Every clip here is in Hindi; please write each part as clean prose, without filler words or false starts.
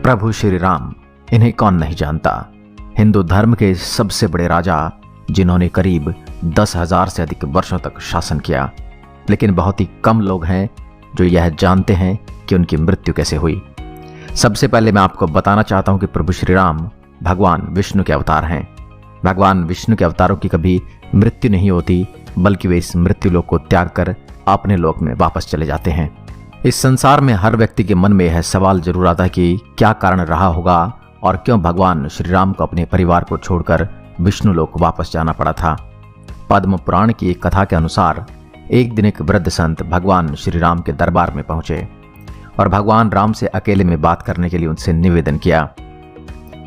प्रभु श्री राम, इन्हें कौन नहीं जानता। हिंदू धर्म के सबसे बड़े राजा, जिन्होंने करीब 10,000 से अधिक वर्षों तक शासन किया। लेकिन बहुत ही कम लोग हैं जो यह जानते हैं कि उनकी मृत्यु कैसे हुई। सबसे पहले मैं आपको बताना चाहता हूं कि प्रभु श्री राम भगवान विष्णु के अवतार हैं। भगवान विष्णु के अवतारों की कभी मृत्यु नहीं होती, बल्कि वे इस मृत्यु लोक को त्याग कर अपने लोक में वापस चले जाते हैं। इस संसार में हर व्यक्ति के मन में यह सवाल जरूर आता है कि क्या कारण रहा होगा और क्यों भगवान श्री राम को अपने परिवार को छोड़कर विष्णु लोक वापस जाना पड़ा था। पद्म पुराण की एक कथा के अनुसार एक दिन एक वृद्ध संत भगवान श्री राम के दरबार में पहुंचे और भगवान राम से अकेले में बात करने के लिए उनसे निवेदन किया।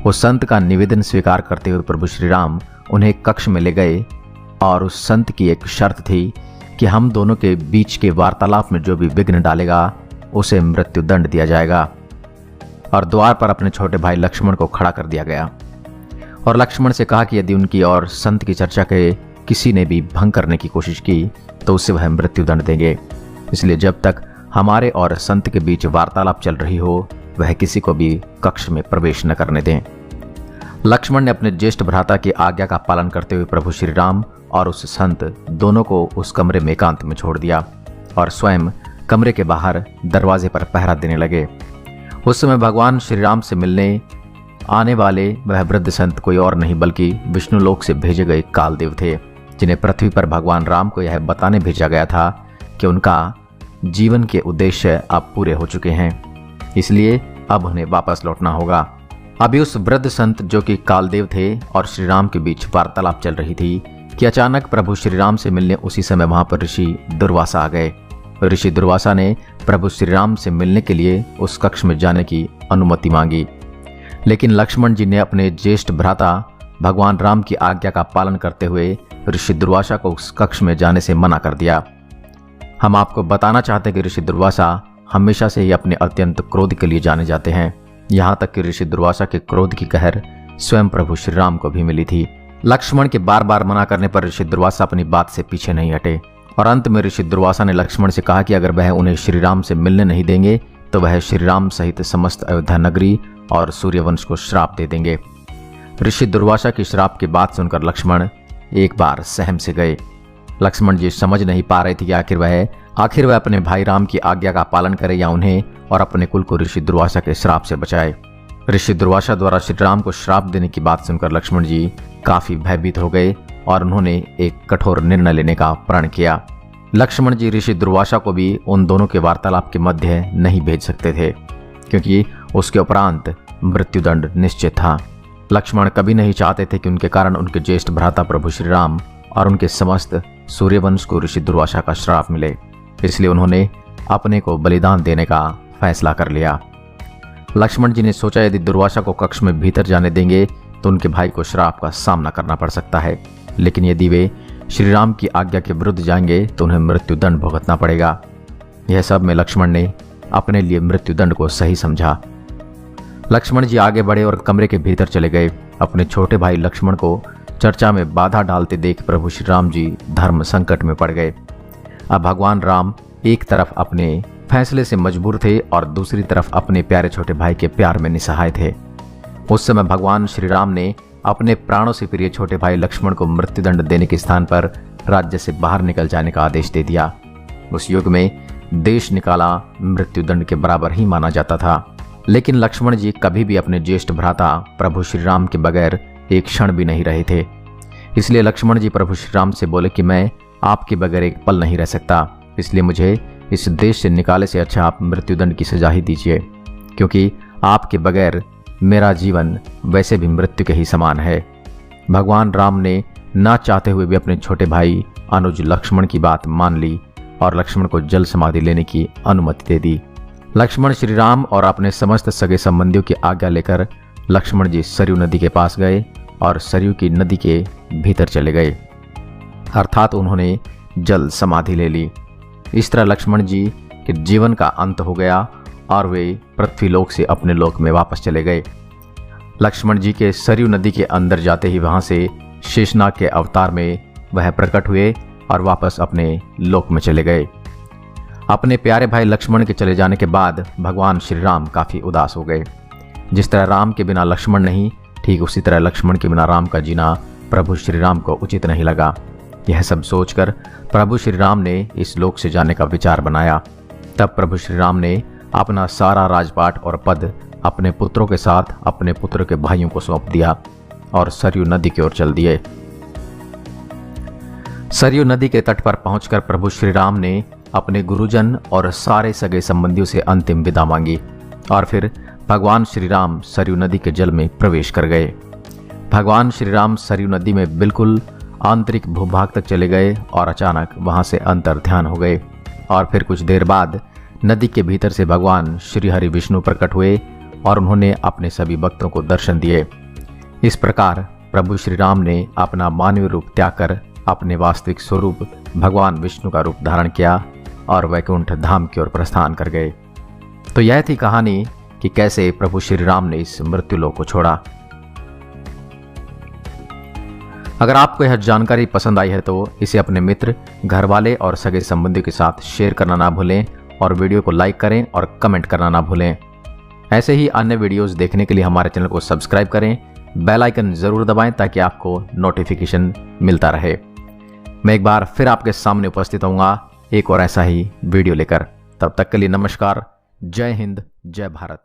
उस संत का निवेदन स्वीकार करते हुए प्रभु श्री राम उन्हें कक्ष में ले गए और उस संत की एक शर्त थी कि हम दोनों के बीच के वार्तालाप में जो भी विघ्न डालेगा उसे मृत्यु दंड दिया जाएगा। और द्वार पर अपने छोटे भाई लक्ष्मण को खड़ा कर दिया गया और लक्ष्मण से कहा कि यदि उनकी और संत की चर्चा के किसी ने भी भंग करने की कोशिश की तो उससे वह मृत्यु दंड देंगे। इसलिए जब तक हमारे और संत के बीच वार्तालाप चल रही हो वह किसी को भी कक्ष में प्रवेश न करने दें। लक्ष्मण ने अपने ज्येष्ठ भ्राता की आज्ञा का पालन करते हुए प्रभु श्री राम और उस संत दोनों को उस कमरे में एकांत में छोड़ दिया और स्वयं कमरे के बाहर दरवाजे पर पहरा देने लगे। उस समय भगवान श्री राम से मिलने आने वाले वह वृद्ध संत कोई और नहीं बल्कि विष्णु लोक से भेजे गए कालदेव थे, जिन्हें पृथ्वी पर भगवान राम को यह बताने भेजा गया था कि उनका जीवन के उद्देश्य अब पूरे हो चुके हैं, इसलिए अब उन्हें वापस लौटना होगा। अभी उस वृद्ध संत जो कि कालदेव थे और श्री राम के बीच वार्तालाप चल रही थी कि अचानक प्रभु श्री राम से मिलने उसी समय वहां पर ऋषि दुर्वासा आ गए। ऋषि दुर्वासा ने प्रभु श्री राम से मिलने के लिए उस कक्ष में जाने की अनुमति मांगी, लेकिन लक्ष्मण जी ने अपने ज्येष्ठ भ्राता भगवान राम की आज्ञा का पालन करते हुए ऋषि दुर्वासा को उस कक्ष में जाने से मना कर दिया। हम आपको बताना चाहते हैं कि ऋषि दुर्वासा हमेशा से ही अपने अत्यंत क्रोध के लिए जाने जाते हैं। यहाँ तक कि ऋषि दुर्वासा के क्रोध की कहर स्वयं प्रभु श्री राम को भी मिली थी। लक्ष्मण के बार बार मना करने पर ऋषि दुर्वासा अपनी बात से पीछे नहीं हटे और अंत में ऋषि दुर्वासा ने लक्ष्मण से कहा कि अगर वह उन्हें श्री राम से मिलने नहीं देंगे तो वह श्री राम सहित समस्त अयोध्या नगरी और सूर्यवंश को श्राप दे देंगे। ऋषि दुर्वासा की श्राप की बात सुनकर लक्ष्मण एक बार सहम से गए। लक्ष्मण जी समझ नहीं पा रहे थे कि आखिर वह अपने भाई राम की आज्ञा का पालन करे या उन्हें और अपने कुल को ऋषि दुर्वासा के श्राप से बचाए। ऋषि दुर्वासा द्वारा श्री राम को श्राप देने की बात सुनकर लक्ष्मण जी काफी भयभीत हो गए और उन्होंने एक कठोर निर्णय लेने का प्रण किया। लक्ष्मण जी ऋषि दुर्वासा को भी उन दोनों के वार्तालाप के मध्य नहीं भेज सकते थे, क्योंकि उसके उपरांत मृत्युदंड निश्चित था। लक्ष्मण कभी नहीं चाहते थे कि उनके कारण उनके ज्येष्ठ भ्राता प्रभु श्री राम और उनके समस्त सूर्यवंश को ऋषि दुर्वासा का श्राप मिले, इसलिए उन्होंने अपने को बलिदान देने का फैसला कर लिया। लक्ष्मण जी ने सोचा यदि दुर्वासा को कक्ष में भीतर जाने देंगे तो उनके भाई को श्राप का सामना करना पड़ सकता है, लेकिन यदि वे श्री राम की आज्ञा के विरुद्ध जाएंगे तो उन्हें मृत्युदंड भुगतना पड़ेगा। यह सब में लक्ष्मण ने अपने लिए मृत्युदंड को सही समझा। लक्ष्मण जी आगे बढ़े और कमरे के भीतर चले गए। अपने छोटे भाई लक्ष्मण को चर्चा में बाधा डालते देख प्रभु श्री राम जी धर्म संकट में पड़ गए। अब भगवान राम एक तरफ अपने फैसले से मजबूर थे और दूसरी तरफ अपने प्यारे छोटे भाई के प्यार में निसहाय थे। उस समय भगवान श्री राम ने अपने प्राणों से प्रिय छोटे भाई लक्ष्मण को मृत्युदंड देने के स्थान पर राज्य से बाहर निकल जाने का आदेश दे दिया। उस युग में देश निकाला मृत्युदंड के बराबर ही माना जाता था, लेकिन लक्ष्मण जी कभी भी अपने ज्येष्ठ भ्राता प्रभु श्री राम के बगैर एक क्षण भी नहीं रहे थे। इसलिए लक्ष्मण जी प्रभु श्री राम से बोले कि मैं आपके बगैर एक पल नहीं रह सकता, इसलिए मुझे इस देश से निकाले से अच्छा आप मृत्युदंड की सजा ही दीजिए, क्योंकि आपके बगैर मेरा जीवन वैसे भी मृत्यु के ही समान है। भगवान राम ने ना चाहते हुए भी अपने छोटे भाई अनुज लक्ष्मण की बात मान ली और लक्ष्मण को जल समाधि लेने की अनुमति दे दी। लक्ष्मण श्री राम और अपने समस्त सगे संबंधियों की आज्ञा लेकर लक्ष्मण जी सरयू नदी के पास गए और सरयू की नदी के भीतर चले गए, अर्थात उन्होंने जल समाधि ले ली। इस तरह लक्ष्मण जी के जीवन का अंत हो गया और वे पृथ्वी लोक से अपने लोक में वापस चले गए। लक्ष्मण जी के सरयू नदी के अंदर जाते ही वहां से शेषनाग के अवतार में वह प्रकट हुए और वापस अपने लोक में चले गए। अपने प्यारे भाई लक्ष्मण के चले जाने के बाद भगवान श्री राम काफी उदास हो गए। जिस तरह राम के बिना लक्ष्मण नहीं, ठीक उसी तरह लक्ष्मण के बिना राम का जीना प्रभु श्री राम को उचित नहीं लगा। यह सब सोचकर प्रभु श्री राम ने इस लोक से जाने का विचार बनाया। तब प्रभु श्री राम ने अपना सारा राजपाट और पद अपने पुत्रों के साथ अपने पुत्र के भाइयों को सौंप दिया और सरयू नदी की ओर चल दिए। सरयू नदी के तट पर पहुंचकर प्रभु श्री राम ने अपने गुरुजन और सारे सगे संबंधियों से अंतिम विदा मांगी और फिर भगवान श्री राम सरयू नदी के जल में प्रवेश कर गए। भगवान श्री राम सरयू नदी में बिल्कुल आंतरिक भूभाग तक चले गए और अचानक वहां से अंतर ध्यान हो गए और फिर कुछ देर बाद नदी के भीतर से भगवान श्री हरि विष्णु प्रकट हुए और उन्होंने अपने सभी भक्तों को दर्शन दिए। इस प्रकार प्रभु श्री राम ने अपना मानवीय रूप त्याग कर अपने वास्तविक स्वरूप भगवान विष्णु का रूप धारण किया और वैकुंठ धाम की ओर प्रस्थान कर गए। तो यह थी कहानी कि कैसे प्रभु श्री राम ने इस मृत्युलोक को छोड़ा। अगर आपको यह जानकारी पसंद आई है तो इसे अपने मित्र, घर वाले और सगे संबंधियों के साथ शेयर करना ना भूलें और वीडियो को लाइक करें और कमेंट करना ना भूलें। ऐसे ही अन्य वीडियोस देखने के लिए हमारे चैनल को सब्सक्राइब करें, बेल आइकन जरूर दबाएं ताकि आपको नोटिफिकेशन मिलता रहे। मैं एक बार फिर आपके सामने उपस्थित होऊंगा एक और ऐसा ही वीडियो लेकर। तब तक के लिए नमस्कार, जय हिंद, जय भारत।